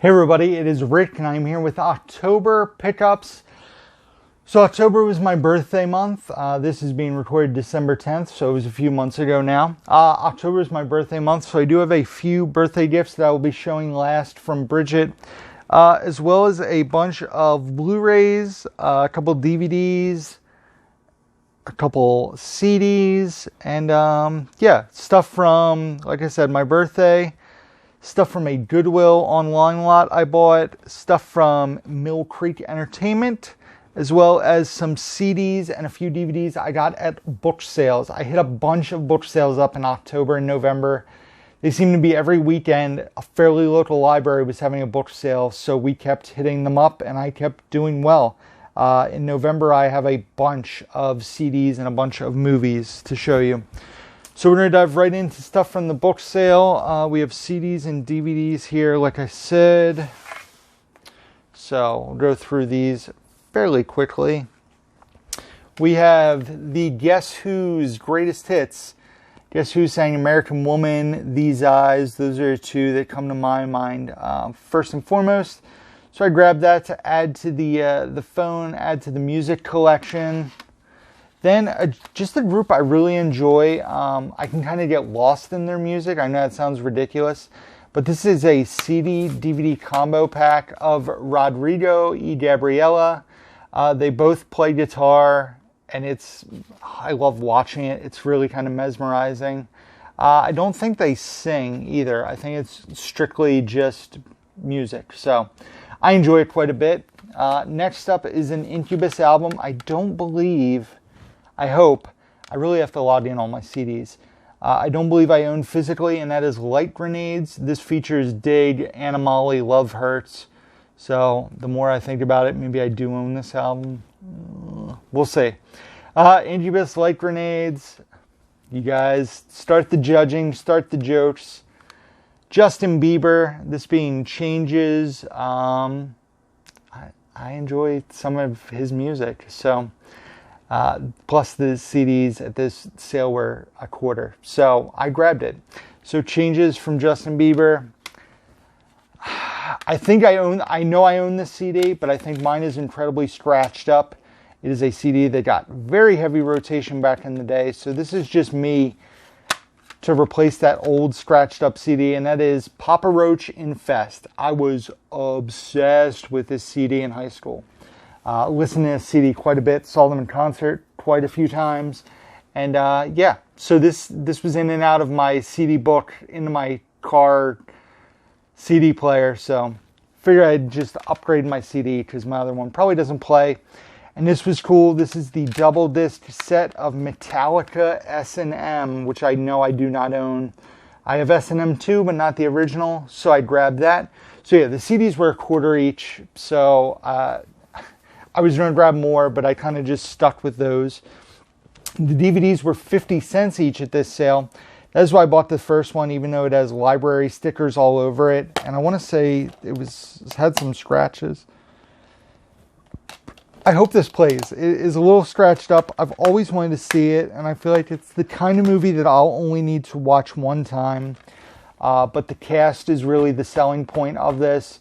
Hey everybody, it is Rick and I'm here with October pickups. So October was my birthday month. This is being recorded December 10th, so it was a few months ago now. October is my birthday month, so I do have a few birthday gifts that I will be showing last from Bridget, as well as a bunch of Blu-rays, a couple DVDs, a couple CDs, and stuff from, like I said, my birthday. Stuff from a Goodwill online lot I bought, stuff from Mill Creek Entertainment, as well as some CDs and a few DVDs I got at book sales. I hit a bunch of book sales up in October and November. They seem to be every weekend. A fairly local library was having a book sale, so we kept hitting them up and I kept doing well. In November I have a bunch of CDs and a bunch of movies to show you. So we're going to dive right into stuff from the book sale. We have CDs and DVDs here, like I said. So we'll go through these fairly quickly. We have the Guess Who's Greatest Hits. Guess Who sang American Woman, These Eyes. Those are two that come to my mind first and foremost. So I grabbed that to add to the phone, add to the music collection. Then just a group I really enjoy. I can kind of get lost in their music. I know that sounds ridiculous, but this is a CD-DVD combo pack of Rodrigo y Gabriela. They both play guitar, and I love watching it. It's really kind of mesmerizing. I don't think they sing either. I think it's strictly just music. So I enjoy it quite a bit. Next up is an Incubus album. I hope, I really have to log in all my CDs. I don't believe I own physically, and that is Light Grenades. This features Dig, Animali, Love Hurts. So the more I think about it, maybe I do own this album. We'll see. Incubus, Light Grenades. You guys, start the judging, start the jokes. Justin Bieber, this being Changes. I enjoy some of his music, so... plus the CDs at this sale were $25, so I grabbed it. So Changes from Justin Bieber. I know I own this CD, but I think mine is incredibly scratched up. It is a CD that got very heavy rotation back in the day, so this is just me to replace that old scratched up CD, and that is Papa Roach Infest. I was obsessed with this CD in high school. Listened to this CD quite a bit, saw them in concert quite a few times, and so this was in and out of my CD book, into my car CD player, so figured I'd just upgrade my CD because my other one probably doesn't play, and this was cool. This is the double disc set of Metallica S&M, which I know I do not own. I have S&M too, but not the original, so I grabbed that. So yeah, the CDs were $25 each, so I was going to grab more, but I kind of just stuck with those. The DVDs were 50 cents each at this sale. That's why I bought the first one, even though it has library stickers all over it. And I want to say it had some scratches. I hope this plays. It is a little scratched up. I've always wanted to see it, and I feel like it's the kind of movie that I'll only need to watch one time. But the cast is really the selling point of this.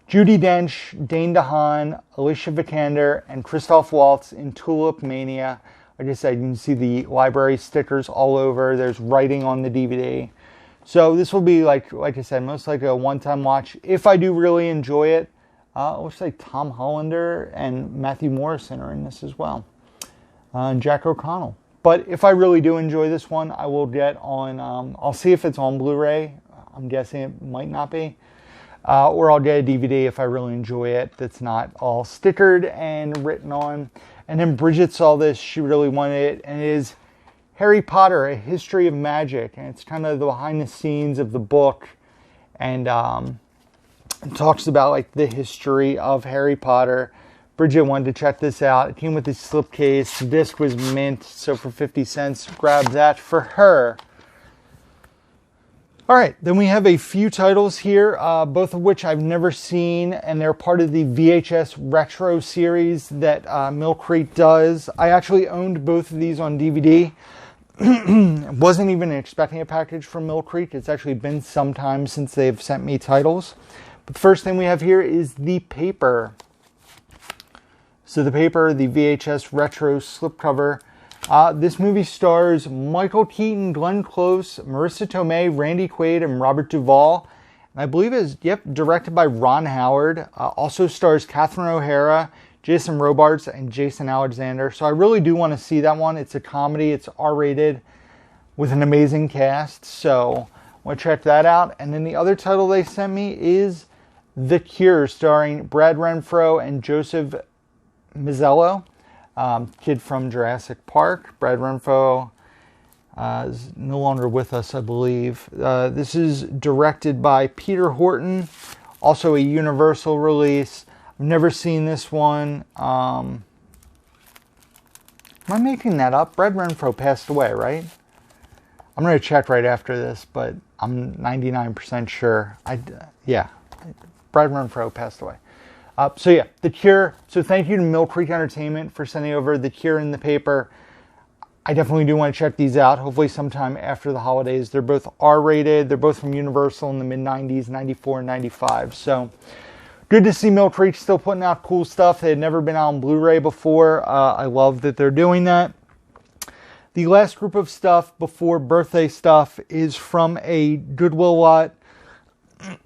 Judi Dench, Dane DeHaan, Alicia Vikander, and Christoph Waltz in Tulip Mania. Like I said, you can see the library stickers all over. There's writing on the DVD. So this will be, like I said, most likely a one-time watch. If I do really enjoy it, looks like Tom Hollander and Matthew Morrison are in this as well. And Jack O'Connell. But if I really do enjoy this one, I will get on, I'll see if it's on Blu-ray. I'm guessing it might not be. Or I'll get a DVD if I really enjoy it that's not all stickered and written on. And then Bridget saw this, she really wanted it, and it is Harry Potter, A History of Magic. And it's kind of the behind the scenes of the book, and it talks about like the history of Harry Potter. Bridget wanted to check this out. It came with this slipcase. The disc was mint, so for 50 cents, grabbed that for her. All right, then we have a few titles here, both of which I've never seen, and they're part of the VHS Retro series that Mill Creek does. I actually owned both of these on DVD. Wasn't even expecting a package from Mill Creek. It's actually been some time since they've sent me titles. But the first thing we have here is The Paper. So The Paper, the VHS retro slipcover. This movie stars Michael Keaton, Glenn Close, Marissa Tomei, Randy Quaid, and Robert Duvall. And I believe it's directed by Ron Howard. Also stars Catherine O'Hara, Jason Robards, and Jason Alexander. So I really do want to see that one. It's a comedy. It's R-rated with an amazing cast. So I want to check that out. And then the other title they sent me is The Cure, starring Brad Renfro and Joseph Mazzello. Kid from Jurassic Park. Brad Renfro is no longer with us, I believe. This is directed by Peter Horton, also a Universal release. I've never seen this one. Am I making that up? Brad Renfro passed away, right? I'm going to check right after this, but I'm 99% sure. Yeah, Brad Renfro passed away. So yeah, The Cure. So thank you to Mill Creek Entertainment for sending over The Cure and The Paper. I definitely do want to check these out, hopefully sometime after the holidays. They're both R-rated. They're both from Universal in the mid-90s, 94 and 95. So good to see Mill Creek still putting out cool stuff. They had never been out on Blu-ray before. I love that they're doing that. The last group of stuff before birthday stuff is from a Goodwill lot.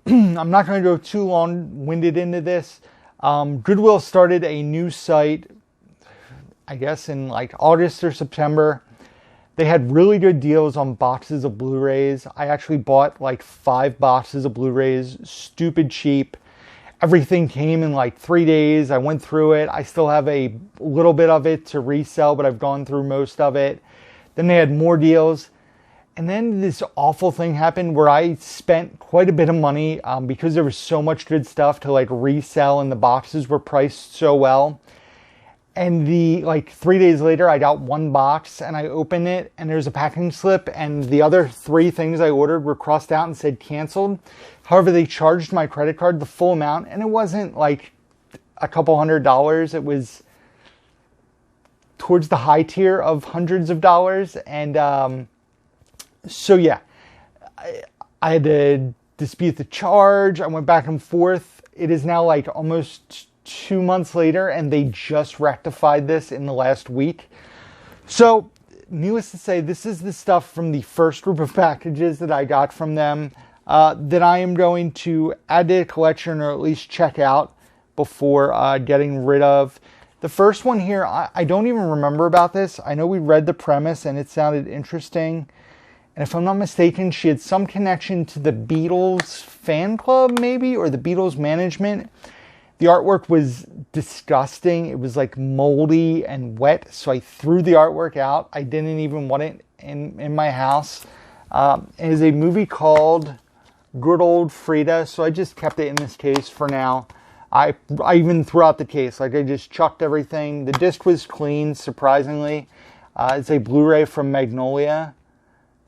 I'm not going to go too long-winded into this. Goodwill started a new site, I guess in like August or September. They had really good deals on boxes of Blu-rays. I actually bought like 5 boxes of Blu-rays, stupid cheap. Everything came in like 3 days. I went through it. I still have a little bit of it to resell, but I've gone through most of it. Then they had more deals. And then this awful thing happened where I spent quite a bit of money because there was so much good stuff to like resell and the boxes were priced so well. And 3 days later, I got one box and I opened it and there's a packing slip and the other 3 things I ordered were crossed out and said canceled. However, they charged my credit card the full amount and it wasn't like a couple $100. It was towards the high tier of hundreds of dollars. And so yeah, I had to dispute the charge. I went back and forth. It is now like almost 2 months later and they just rectified this in the last week. So needless to say, this is the stuff from the first group of packages that I got from them that I am going to add to the collection or at least check out before getting rid of. The first one here, I don't even remember about this. I know we read the premise and it sounded interesting. And if I'm not mistaken, she had some connection to the Beatles fan club maybe, or the Beatles management. The artwork was disgusting. It was like moldy and wet. So I threw the artwork out. I didn't even want it in my house. It is a movie called Good Old Frida. So I just kept it in this case for now. I even threw out the case. Like I just chucked everything. The disc was clean, surprisingly. It's a Blu-ray from Magnolia.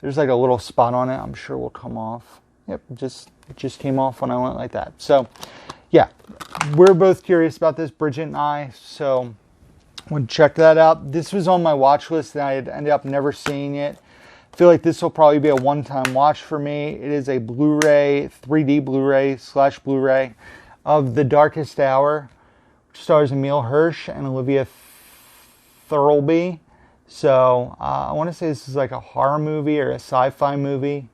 There's like a little spot on it. I'm sure will come off. Yep, it just came off when I went like that. So, yeah, we're both curious about this, Bridget and I. So, I want to check that out. This was on my watch list and I had ended up never seeing it. I feel like this will probably be a one-time watch for me. It is a Blu-ray, 3D Blu-ray / Blu-ray of The Darkest Hour, which stars Emile Hirsch and Olivia Thirlby. So, I want to say this is like a horror movie or a sci-fi movie.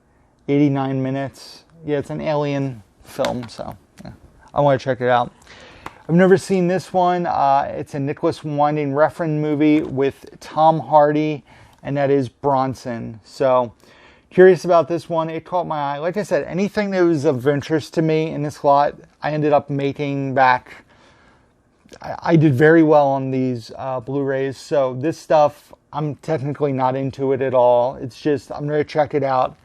89 minutes. Yeah, it's an alien film, so yeah, I want to check it out. I've never seen this one. It's a Nicholas Winding Refn movie with Tom Hardy, and that is Bronson. So, curious about this one. It caught my eye. Like I said, anything that was of interest to me in this lot, I ended up making back. I did very well on these Blu-rays. So this stuff, I'm technically not into it at all. It's just, I'm going to check it out.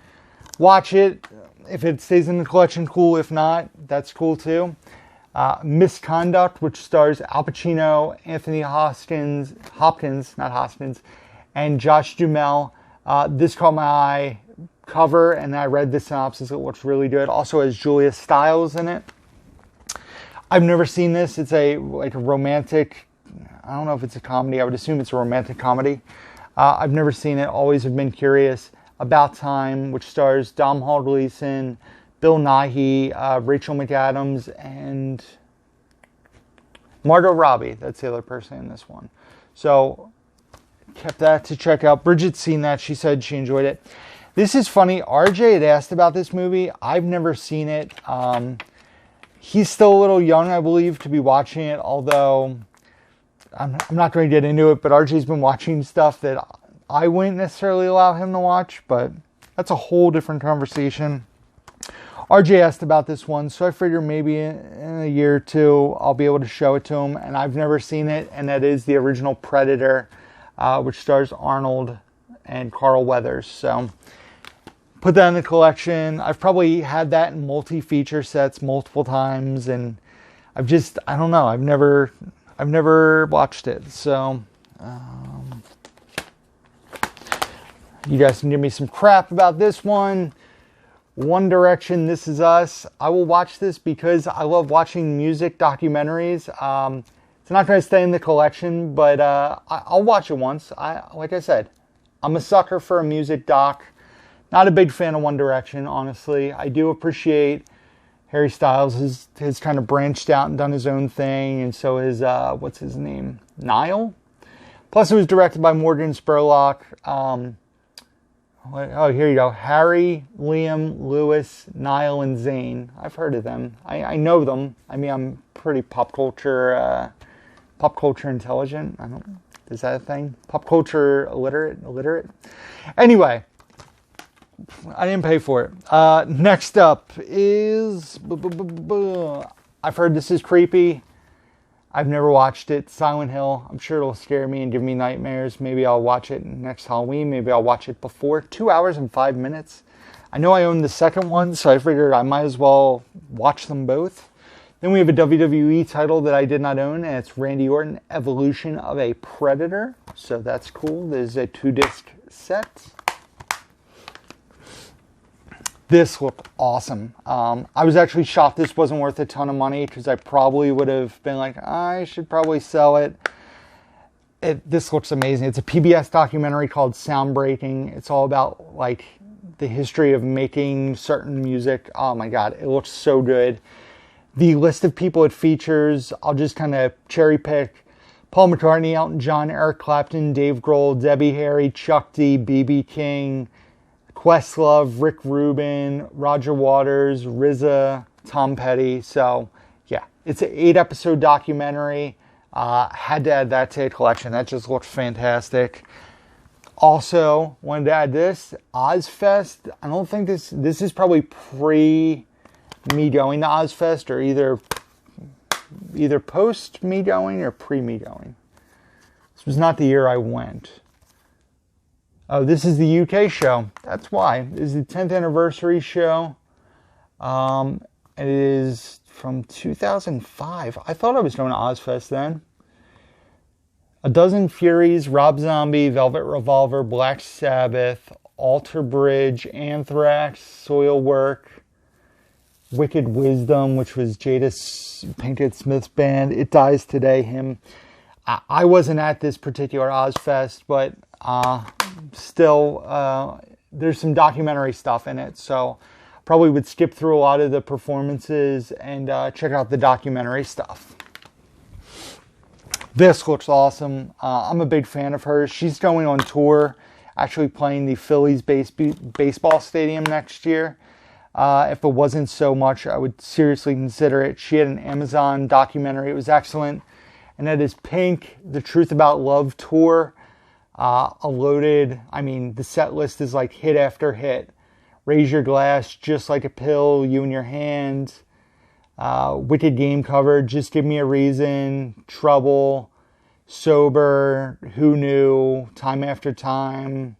Watch it. If it stays in the collection, cool. If not, that's cool too. Misconduct, which stars Al Pacino, Anthony Hopkins, and Josh Duhamel. This caught my eye. Cover, and I read the synopsis. It looks really good. Also has Julia Stiles in it. I've never seen this. It's a romantic, I don't know if it's a comedy. I would assume it's a romantic comedy. I've never seen it. Always have been curious. About Time, which stars Domhnall Gleeson, Bill Nighy, Rachel McAdams, and Margot Robbie. That's the other person in this one. So, kept that to check out. Bridget's seen that. She said she enjoyed it. This is funny. RJ had asked about this movie. I've never seen it. He's still a little young, I believe, to be watching it, although I'm not going to get into it, but RJ's been watching stuff that I wouldn't necessarily allow him to watch, but that's a whole different conversation. RJ asked about this one, so I figured maybe in a year or two I'll be able to show it to him, and I've never seen it, and that is the original Predator, which stars Arnold and Carl Weathers. So put that in the collection. I've probably had that in multi-feature sets multiple times, and I don't know, I've never watched it. So you guys can give me some crap about this one. One Direction, This Is Us. I will watch this because I love watching music documentaries. It's not going to stay in the collection, but I'll watch it once. Like I said, I'm a sucker for a music doc. Not a big fan of One Direction, honestly. I do appreciate Harry Styles has kind of branched out and done his own thing, and so is, what's his name? Niall? Plus, it was directed by Morgan Spurlock. Oh, here you go. Harry, Liam, Lewis, Niall, and Zayn. I've heard of them. I know them. I mean, I'm pretty pop culture intelligent. Is that a thing? Pop culture illiterate? Anyway, I didn't pay for it. Next up is... I've heard this is creepy. I've never watched it. Silent Hill. I'm sure it'll scare me and give me nightmares. Maybe I'll watch it next Halloween. Maybe I'll watch it before. 2 hours and 5 minutes. I know I own the second one, so I figured I might as well watch them both. Then we have a WWE title that I did not own, and it's Randy Orton, Evolution of a Predator. So that's cool. There's a 2-disc set. This looked awesome. I was actually shocked this wasn't worth a ton of money because I probably would have been like, I should probably sell it. This looks amazing. It's a PBS documentary called Soundbreaking. It's all about like the history of making certain music. Oh my God, it looks so good. The list of people it features, I'll just kind of cherry pick. Paul McCartney, Elton John, Eric Clapton, Dave Grohl, Debbie Harry, Chuck D, B.B. King, Questlove, Rick Rubin, Roger Waters, RZA, Tom Petty. So, yeah, it's an 8-episode documentary. Had to add that to the collection. That just looked fantastic. Also, wanted to add this, Ozfest. I don't think this is probably pre me going to Ozfest, or either post me going or pre me going. This was not the year I went. Oh, this is the UK show. That's why. This is the 10th anniversary show. It is from 2005. I thought I was going to Ozfest then. A Dozen Furies, Rob Zombie, Velvet Revolver, Black Sabbath, Alter Bridge, Anthrax, Soilwork, Wicked Wisdom, which was Jada Pinkett Smith's band. It Dies Today, him. I wasn't at this particular Ozfest, but still, there's some documentary stuff in it, so probably would skip through a lot of the performances and check out the documentary stuff. This looks awesome. I'm a big fan of hers. She's going on tour, actually playing the Phillies baseball stadium next year. If it wasn't so much, I would seriously consider it. She had an Amazon documentary. It was excellent. And that is Pink, The Truth About Love Tour. The set list is like hit after hit. Raise Your Glass, Just Like a Pill, You in Your Hand, Wicked Game Cover, Just Give Me a Reason, Trouble, Sober, Who Knew, Time After Time,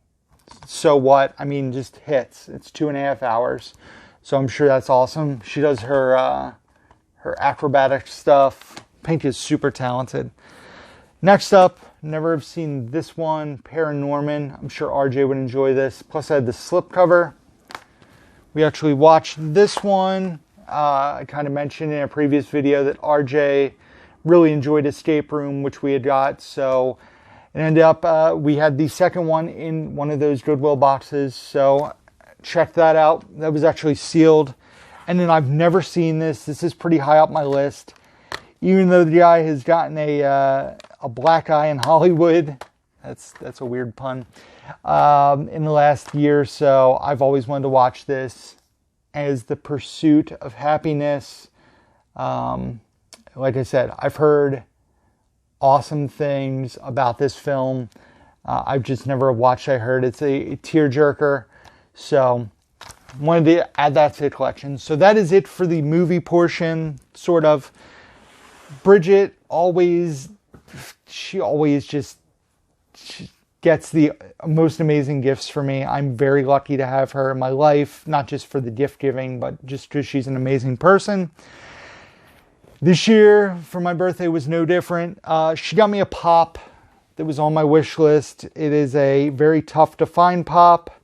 So What. Just hits. It's 2.5 hours. So I'm sure that's awesome. She does her acrobatic stuff. Pink is super talented. Next up, never have seen this one, Paranorman. I'm sure RJ would enjoy this. Plus I had the slipcover. We actually watched this one. I kind of mentioned in a previous video that RJ really enjoyed Escape Room, which we had got. So it ended up, we had the second one in one of those Goodwill boxes. So check that out. That was actually sealed. And then I've never seen this. This is pretty high up my list. Even though the guy has gotten a black eye in Hollywood. That's a weird pun. In the last year or so, I've always wanted to watch this as The Pursuit of Happiness. Like I said, I've heard awesome things about this film. I've just never watched. I heard it's a tearjerker. So wanted to add that to the collection. So that is it for the movie portion, sort of. Bridget she always just gets the most amazing gifts for me. I'm very lucky to have her in my life, not just for the gift giving, but just because she's an amazing person. This year, for my birthday, was no different. She got me a pop that was on my wish list. It is a very tough to find pop,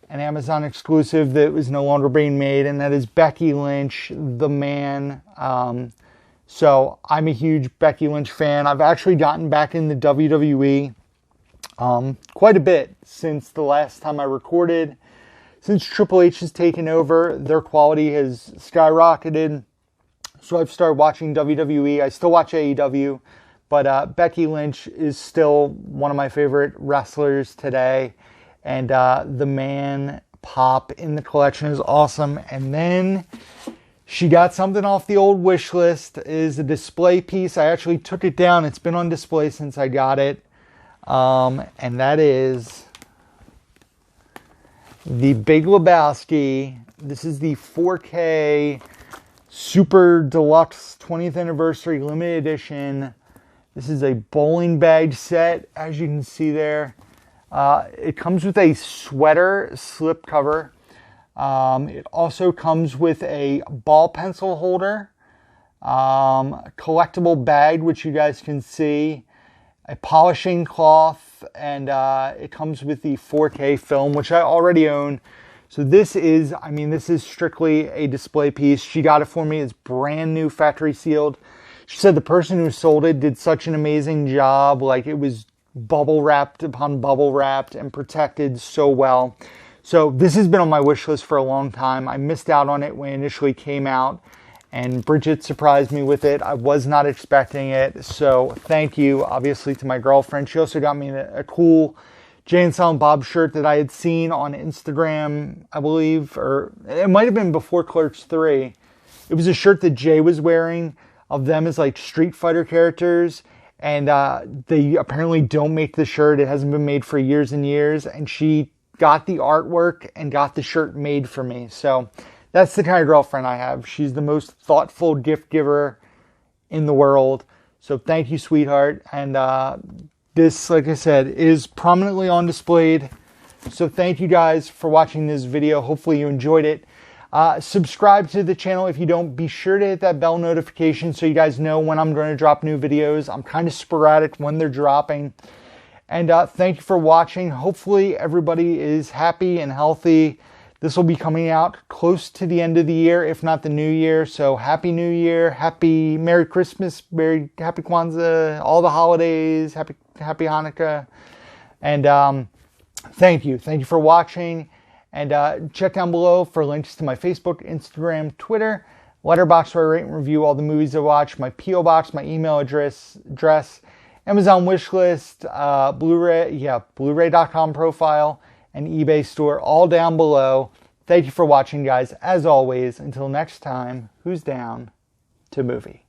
an Amazon exclusive that was no longer being made, and that is Becky Lynch, The Man. So I'm a huge Becky Lynch fan. I've actually gotten back in the WWE quite a bit since the last time I recorded. Since Triple H has taken over, their quality has skyrocketed. So I've started watching WWE. I still watch AEW, but Becky Lynch is still one of my favorite wrestlers today. And The Man pop in the collection is awesome. And then she got something off the old wish list, is a display piece. I actually took it down. It's been on display since I got it. And that is the Big Lebowski. This is the 4K Super Deluxe 20th Anniversary Limited Edition. This is a bowling bag set, as you can see there. It comes with a sweater slip cover. It also comes with a ball pencil holder, collectible bag, which you guys can see, a polishing cloth, and it comes with the 4K film, which I already own. So this is strictly a display piece. She got it for me. It's brand new, factory sealed. She said the person who sold it did such an amazing job. Like, it was bubble wrapped upon bubble wrapped and protected so well. So this has been on my wish list for a long time. I missed out on it when it initially came out, and Bridget surprised me with it. I was not expecting it. So thank you, obviously, to my girlfriend. She also got me a cool Jay and Silent Bob shirt that I had seen on Instagram, I believe, or it might have been before Clerks 3. It was a shirt that Jay was wearing of them as like Street Fighter characters. And they apparently don't make the shirt. It hasn't been made for years and years. And she got the artwork and got the shirt made for me. So that's the kind of girlfriend I have. She's the most thoughtful gift giver in the world. So thank you, sweetheart. And this, like I said, is prominently on display. So thank you guys for watching this video. Hopefully you enjoyed it. Subscribe to the channel if you don't. Be sure to hit that bell notification so you guys know when I'm going to drop new videos. I'm kind of sporadic when they're dropping. And thank you for watching. Hopefully everybody is happy and healthy. This will be coming out close to the end of the year, if not the new year. So happy New Year, happy Merry Christmas, happy Kwanzaa, all the holidays, happy Hanukkah. And thank you for watching. And check down below for links to my Facebook, Instagram, Twitter, Letterboxd, where I rate and review all the movies I watch, my P.O. Box, my email address, Amazon wishlist, Blu-ray.com profile, and eBay store, all down below. Thank you for watching, guys. As always, until next time, who's down to movie?